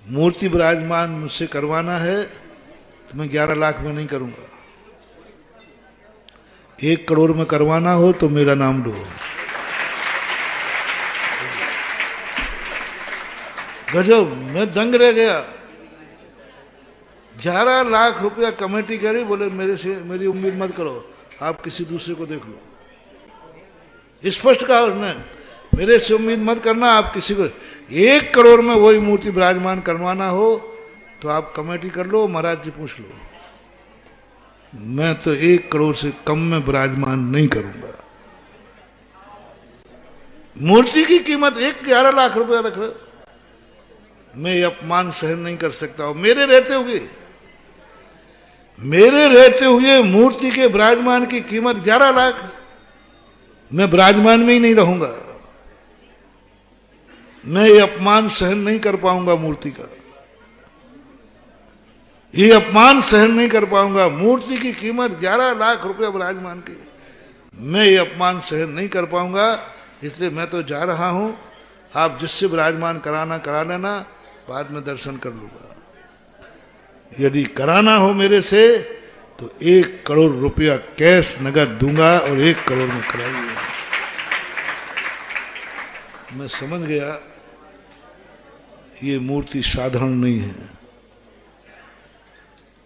मूर्ति विराजमान मुझसे करवाना है तो मैं 11 लाख में नहीं करूंगा। 1 करोड़ में करवाना हो तो मेरा नाम लो। गजब, मैं दंग रह गया। 11 लाख रुपया कमेटी करी, बोले मेरे से मेरी उम्मीद मत करो, आप किसी दूसरे को देख लो। स्पष्ट कहा उसने, मेरे से उम्मीद मत करना, आप किसी को। 1 करोड़ में वही मूर्ति विराजमान करवाना हो तो आप कमेटी कर लो, महाराज जी पूछ लो। मैं तो 1 करोड़ से कम में विराजमान नहीं करूंगा। मूर्ति की कीमत 11 लाख रुपया रख रहे, मैं ये अपमान सहन नहीं कर सकता। और मेरे रहते हुए मूर्ति के विराजमान की कीमत 11 लाख, मैं विराजमान में ही नहीं रहूंगा। मैं ये अपमान सहन नहीं कर पाऊंगा मूर्ति का, ये अपमान सहन नहीं कर पाऊंगा। मूर्ति की कीमत 11 लाख रुपया विराजमान की, मैं ये अपमान सहन नहीं कर पाऊंगा। इसलिए मैं तो जा रहा हूं, आप जिससे विराजमान कराना करा लेना, बाद में दर्शन कर लूंगा। यदि कराना हो मेरे से तो 1 करोड़ रुपया कैश नगद दूंगा और 1 करोड़ में कराइए। मैं समझ गया ये मूर्ति साधारण नहीं है,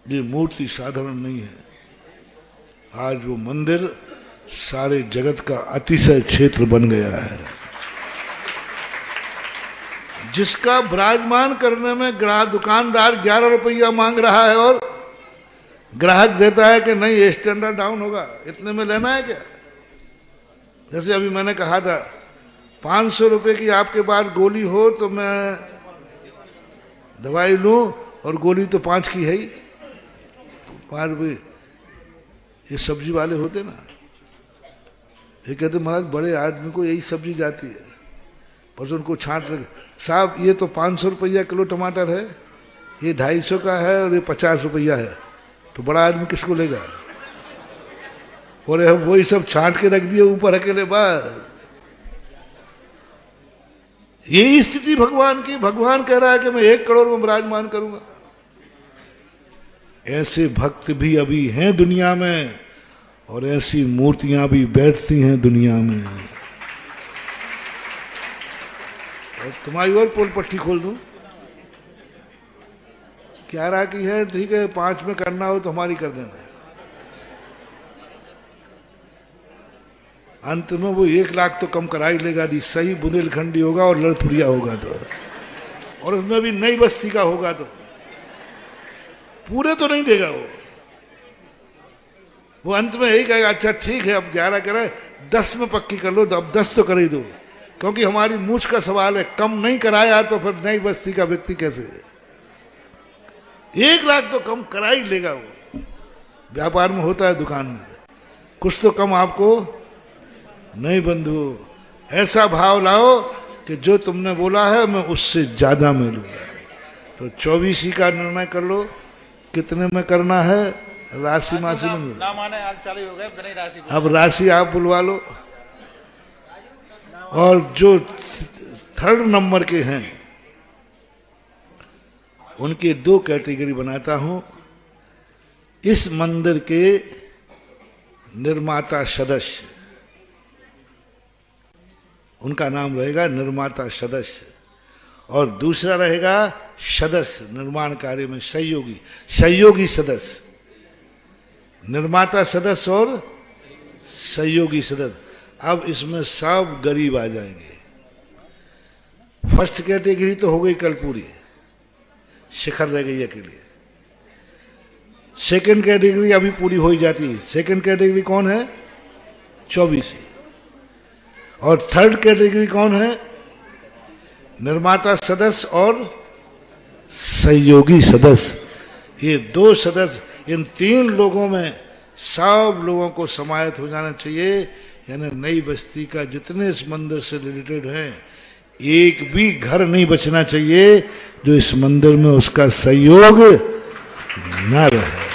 ये मूर्ति साधारण नहीं है। आज वो मंदिर सारे जगत का अतिशय क्षेत्र बन गया है, जिसका विराजमान करने में दुकानदार 11 रुपया मांग रहा है और ग्राहक देता है कि नहीं ये स्टैंडर्ड डाउन होगा, इतने में लेना है क्या। जैसे अभी मैंने कहा था 500 रुपए की आपके पास गोली हो तो मैं दवाई लूं, और गोली तो 5 की है ही। 5 रुपये ये सब्जी वाले होते ना, ये कहते महाराज बड़े आदमी को यही सब्जी जाती है, पर उनको छांट रखे, साहब ये तो 500 रुपया किलो टमाटर है, ये 250 का है और ये 50 रुपया है, तो बड़ा आदमी किसको लेगा। और वही सब छांट के रख दिए ऊपर अकेले, बस यही स्थिति भगवान की। भगवान कह रहा है कि मैं 1 करोड़ में विराजमान करूंगा। ऐसे भक्त भी अभी हैं दुनिया में, और ऐसी मूर्तियां भी बैठती हैं दुनिया में। और तुम्हारी और पोल पट्टी खोल दूं, 11 की है, ठीक है, 5 में करना हो तो हमारी कर देना। अंत में वो 1 लाख तो कम करा ही लेगा, दी सही बुंदेलखंडी होगा और लड़थुड़िया होगा तो, और उसमें भी नई बस्ती का होगा तो पूरे तो नहीं देगा वो अंत में यही कहेगा अच्छा ठीक है अब 11 करे, 10 में पक्की कर लो, तो अब 10 तो कर ही दो, क्योंकि हमारी मूछ का सवाल है। कम नहीं कराया तो फिर नई बस्ती का व्यक्ति कैसे, 1 लाख तो कम करा ही लेगा वो। व्यापार में होता है, दुकान में कुछ तो कम आपको नहीं। बंधु ऐसा भाव लाओ कि जो तुमने बोला है मैं उससे ज्यादा में लूंगा। तो 24 का निर्णय कर लो, कितने में करना है, राशि मासी में चालू हो गए, राशि अब राशि आप बुलवा लो। और जो 3rd नंबर के हैं उनके 2 कैटेगरी बनाता हूं। इस मंदिर के निर्माता सदस्य, उनका नाम रहेगा निर्माता सदस्य, और दूसरा रहेगा सदस्य, निर्माण कार्य में सहयोगी सदस्य। निर्माता सदस्य और सहयोगी सदस्य। अब इसमें सब गरीब आ जाएंगे। फर्स्ट कैटेगरी तो हो गई कल पूरी, शिखर रह गई अकेली। सेकंड कैटेगरी अभी पूरी हो ही जाती है। सेकंड कैटेगरी कौन है? 24। और थर्ड कैटेगरी कौन है? निर्माता सदस्य और सहयोगी सदस्य। ये 2 सदस्य, इन 3 लोगों में सब लोगों को समाहित हो जाना चाहिए। यानी नई बस्ती का जितने इस मंदिर से रिलेटेड हैं, एक भी घर नहीं बचना चाहिए जो इस मंदिर में उसका सहयोग न रहे।